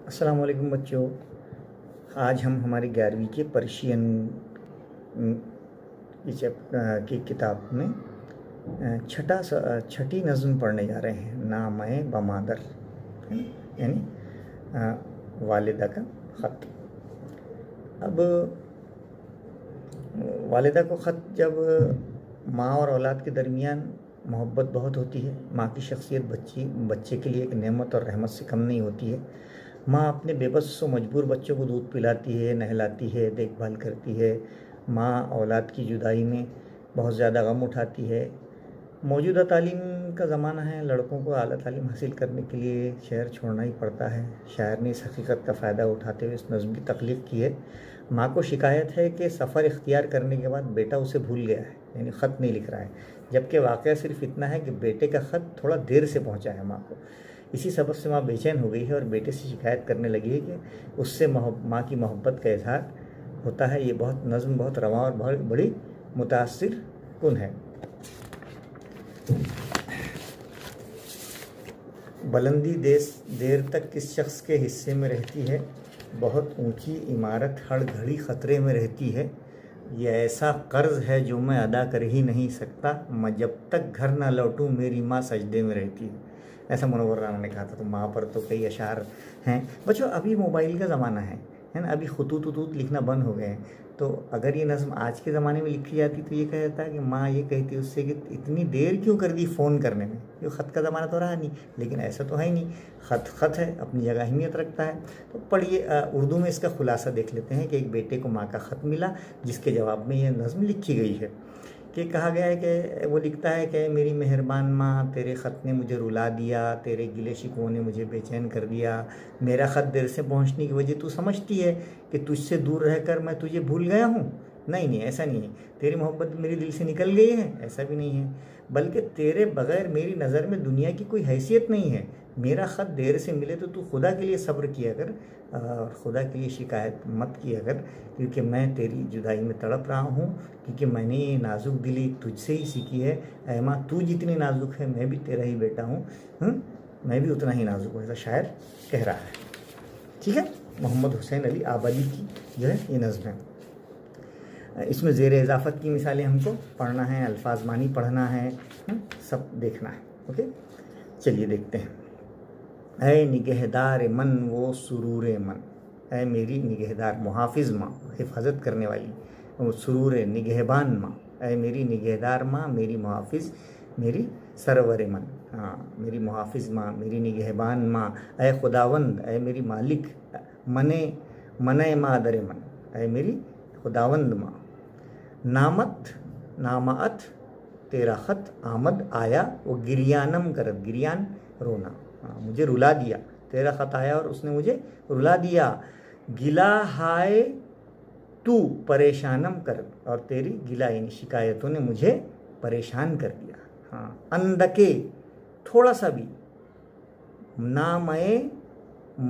अस्सलाम वालेकुम बच्चों। आज हम हमारी 11वीं के पर्शियन की किताब में छठी नज़्म पढ़ने जा रहे हैं, नामे बमादर, है ना? यानी वालिदा का ख़त। अब वालिदा को ख़त, जब माँ और औलाद के दरमियान मोहब्बत बहुत होती है, माँ की शख्सियत बच्चे के लिए एक नेमत और रहमत से कम नहीं होती है। माँ अपने बेबस व मजबूर बच्चों को दूध पिलाती है, नहलाती है, देखभाल करती है। माँ औलाद की जुदाई में बहुत ज़्यादा गम उठाती है। मौजूदा तालीम का ज़माना है, लड़कों को आला तालीम हासिल करने के लिए शहर छोड़ना ही पड़ता है। शायर ने इस हकीकत का फ़ायदा उठाते हुए इस नज़्म की तख्लीक़ की है। माँ को शिकायत है कि सफ़र इख्तियार करने के बाद बेटा उसे भूल गया है, यानी ख़त नहीं लिख रहा है, जबकि वाक़या सिर्फ इतना है कि बेटे का ख़त थोड़ा देर से पहुँचा है माँ को। इसी सबब से माँ बेचैन हो गई है और बेटे से शिकायत करने लगी है कि उससे माँ की मोहब्बत का इजहार होता है। ये नज़्म बहुत रवां और बहुत बड़ी मुतासिर कुन है। बुलंदी देर तक किस शख्स के हिस्से में रहती है, बहुत ऊंची इमारत हर घड़ी ख़तरे में रहती है। ये ऐसा कर्ज़ है जो मैं अदा कर ही नहीं सकता, मैं जब तक घर ना लौटूं मेरी माँ सजदे में रहती है। ऐसा मुनव्वर राना ने कहा था। तो माँ पर तो कई अशार हैं बच्चों। अभी मोबाइल का ज़माना है ना, अभी खतूत वतूत लिखना बंद हो गए हैं। तो अगर ये नज़्म आज के ज़माने में लिखी जाती तो ये कहा जाता है कि माँ ये कहती उससे कि इतनी देर क्यों कर दी फ़ोन करने में, ये ख़त का ज़माना तो रहा नहीं। लेकिन ऐसा तो है ही नहीं, ख़त है, अपनी जगह अहमियत रखता है। तो पढ़िए, उर्दू में इसका खुलासा देख लेते हैं कि एक बेटे को माँ का ख़त मिला, जिसके जवाब में ये नज़्म लिखी गई है। कि कहा गया है कि वो लिखता है कि मेरी मेहरबान माँ, तेरे ख़त ने मुझे रुला दिया, तेरे गिले शिकवों ने मुझे बेचैन कर दिया। मेरा ख़त देर से पहुँचने की वजह तू समझती है कि तुझसे दूर रहकर मैं तुझे भूल गया हूँ। नहीं, ऐसा नहीं है। तेरी मोहब्बत मेरे दिल से निकल गई है, ऐसा भी नहीं है। बल्कि तेरे बग़ैर मेरी नज़र में दुनिया की कोई हैसियत नहीं है। मेरा ख़त देर से मिले तो तू खुदा के लिए सब्र किया कर और खुदा के लिए शिकायत मत किया कर, क्योंकि मैं तेरी जुदाई में तड़प रहा हूँ, क्योंकि मैंने ये नाजुक दिली तुझसे ही सीखी है। ऐ माँ, तू जितनी नाजुक है मैं भी तेरा ही बेटा हूँ, मैं भी उतना ही नाजुक हूँ। ऐसा शायर कह रहा है। ठीक है, मोहम्मद हुसैन अली आबादी की जो है ये नज़्म है। इसमें ज़ेर इजाफ़त की मिसालें हमको पढ़ना है, अल्फाज मानी पढ़ना है, सब देखना है। ओके, चलिए देखते हैं। ऐ निगहदार मन वो सुरूर मन, ऐ मेरी निगहदार, मुहाफिज माँ, हिफाजत करने वाली, वो सुरूर निगहबान माँ, ऐ मेरी निगहदार माँ, मेरी मुहाफिज, मेरी सरवर मन। हाँ, मेरी मुहाफिज माँ, मेरी निगहबान माँ, ऐ खुदावंद, ऐ मेरी मालिक, मने मादर मन, ऐ मेरी खुदावंद माँ। नामात तेरा ख़त आमद आया, वो गिरियानम करत, गिरियान रोना, मुझे रुला दिया। तेरा ख़त आया और उसने मुझे रुला दिया। गिला हाय तू परेशानम कर, और तेरी गिला यानी शिकायतों ने मुझे परेशान कर दिया। हाँ, अंदके थोड़ा सा भी, ना मैं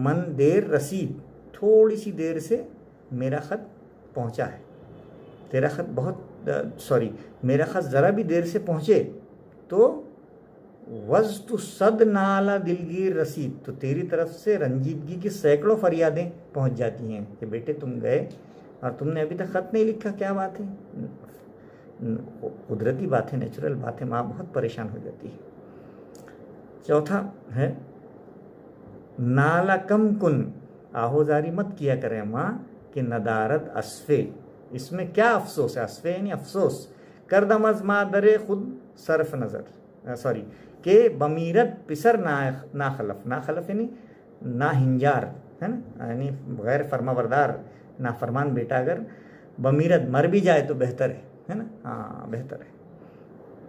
मन देर रसीद, थोड़ी सी देर से मेरा ख़त पहुँचा है। तेरा ख़त मेरा ख़त ज़रा भी देर से पहुँचे तो वज़ तो सद नाला दिलगीर रसीद, तो तेरी तरफ से रंजीदगी की सैकड़ों फरियादें पहुंच जाती हैं कि बेटे तुम गए और तुमने अभी तक ख़त नहीं लिखा, क्या बात है। कुदरती बात है, नेचुरल बात है, माँ बहुत परेशान हो जाती है। चौथा है नाला कम कुन, आहोजारी मत किया करें माँ कि नदारत असफ़े, इसमें क्या अफसोस है, असफ़े यानी अफसोस। करदमज माँ दरे खुद सरफ नज़र, के बमीरत पिसर ना खलफ यानी ना हिंजार, है ना, यानी गैर फरमाबरदार नाफरमान बेटा अगर बमीरत मर भी जाए तो बेहतर है ना। हाँ, बेहतर है।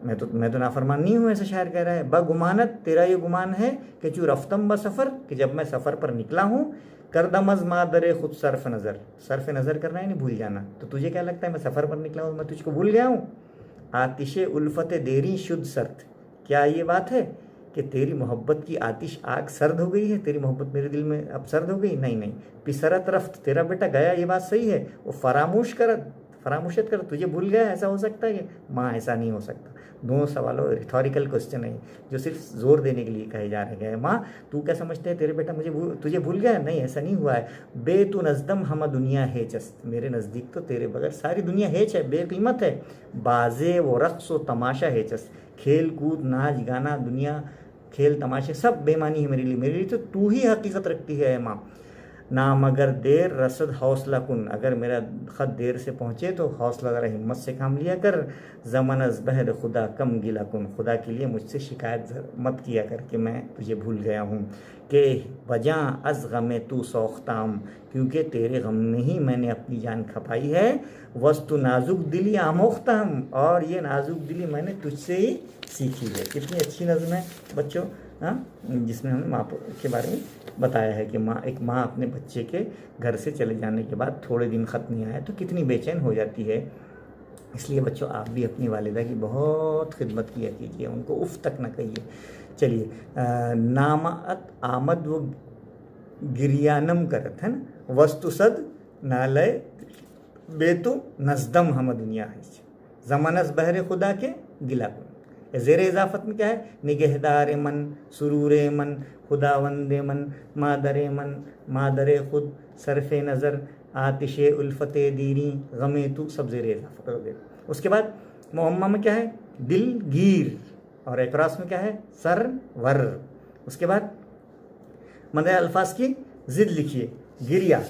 मैं तो नाफरमान नहीं हूँ, ऐसा शायर कह रहा है। बगुमानत, तेरा ये गुमान है कि चू रफ्तम ब सफ़र, कि जब मैं सफ़र पर निकला हूँ। करदमज मादरे खुद सर्फ नज़र करना है, नहीं भूल जाना। तो तुझे क्या लगता है मैं सफ़र पर निकला हूँ, मैं तुझको भूल गया हूँ। आतिश उल्फत देरी शुद्ध सर्द, क्या ये बात है कि तेरी मोहब्बत की आतिश आग सर्द हो गई है, तेरी मोहब्बत मेरे दिल में अब सर्द हो गई। नहीं, पिसरत रफ्त, तेरा बेटा गया, ये बात सही है। वो फरामुशत कर, तुझे भूल गया, ऐसा हो सकता है? माँ, ऐसा नहीं हो सकता। दोनों सवालों रिथॉरिकल क्वेश्चन है जो सिर्फ जोर देने के लिए कहे जा रहे हैं। माँ, तू क्या समझते है तेरे बेटा तुझे भूल गया? नहीं, ऐसा नहीं हुआ है। बे तू नजदम हम दुनिया हेचस, मेरे नज़दीक तो तेरे बगैर सारी दुनिया हेच है, बेकीमत है। बाजे वो रक्स व तमाशा हेचस, खेल कूद नाच गाना दुनिया खेल तमाशे सब बेमानी है मेरे लिए तो तू ही हकीकत रखती है माँ। नाम अगर देर रसद हौसला कुन, अगर मेरा ख़त देर से पहुँचे तो हौसला ज़रा हिम्मत से काम लिया कर। ज़मन अज़ बहर खुदा कम गिला कुन, खुदा के लिए मुझसे शिकायत मत किया कर कि मैं तुझे भूल गया हूँ। कि वजह अज़ गमे तू सौख्ताम, क्योंकि तेरे गम में ही मैंने अपनी जान खपाई है। वस्तु नाजुक दिली आमोख्ताम, और ये नाजुक दिली मैंने तुझसे ही सीखी है। कितनी अच्छी नज़्म है बच्चों, हाँ, जिसमें हमने माँ के बारे में बताया है कि एक माँ अपने बच्चे के घर से चले जाने के बाद थोड़े दिन ख़त नहीं आया तो कितनी बेचैन हो जाती है। इसलिए बच्चों, आप भी अपनी वालिदा की बहुत खिदमत किया कीजिए, उनको उफ़ तक ना कहिए। चलिए, नामात आमद व गिरियानम करत है ना, वस्तु सद नालय बेतु नजदम हम दुनिया है, ज़मानस बहरे खुदा के गिला कुन। ज़ेर इजाफत में क्या है? निगहदार मन, सुरूर मन, खुदावंद मन, मादर मन, मादर खुद, सरफ़ नज़र, आतिश उल्फत दीरी, गमे तू, सब ज़ेर इजाफत हो गए। उसके बाद मुअम्मा में क्या है? दिल गिर, और इकरास में क्या है? सर वर। उसके बाद मद अल्फाज की ज़िद लिखिए। गिरिया,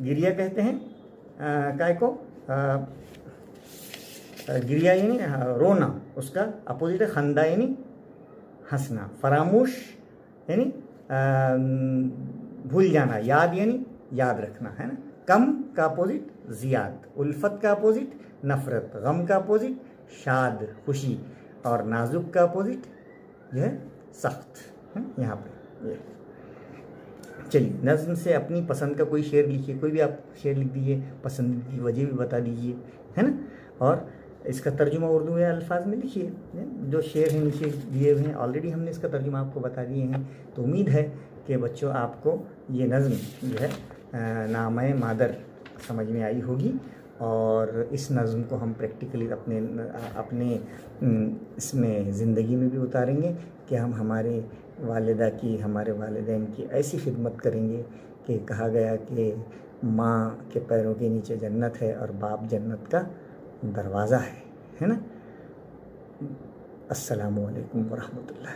गिरिया कहते हैं काय को, गिरिया यानी रोना, उसका अपोजिट है खंदा यानी हंसना। फरामोश यानी भूल जाना, याद यानी याद रखना, है ना। कम का अपोजिट ज़ियाद, उल्फत का अपोजिट नफ़रत, गम का अपोजिट शाद खुशी, और नाजुक का अपोजिट जो है सख्त है यहाँ पे ये। चलिए, नज़्म से अपनी पसंद का कोई शेर लिखिए, कोई भी आप शेर लिख दीजिए, पसंद की वजह भी बता दीजिए, है ना। और इसका तर्जुमा उर्दू में अल्फाज में लिखिए, जो शेर हैं नीचे दिए हुए हैं, ऑलरेडी हमने इसका तर्जुमा आपको बता दिए हैं। तो उम्मीद है कि बच्चों आपको ये नज़्म जो है नामे मादर समझ में आई होगी, और इस नज़्म को हम प्रैक्टिकली अपने इसमें ज़िंदगी में भी उतारेंगे कि हम हमारे वालिदा की, हमारे वालिदैन की ऐसी खिदमत करेंगे कि कहा गया कि माँ के पैरों के नीचे जन्नत है और बाप जन्नत का दरवाज़ा है ना। अस्सलामु अलैकुम वरहमतुल्लाह।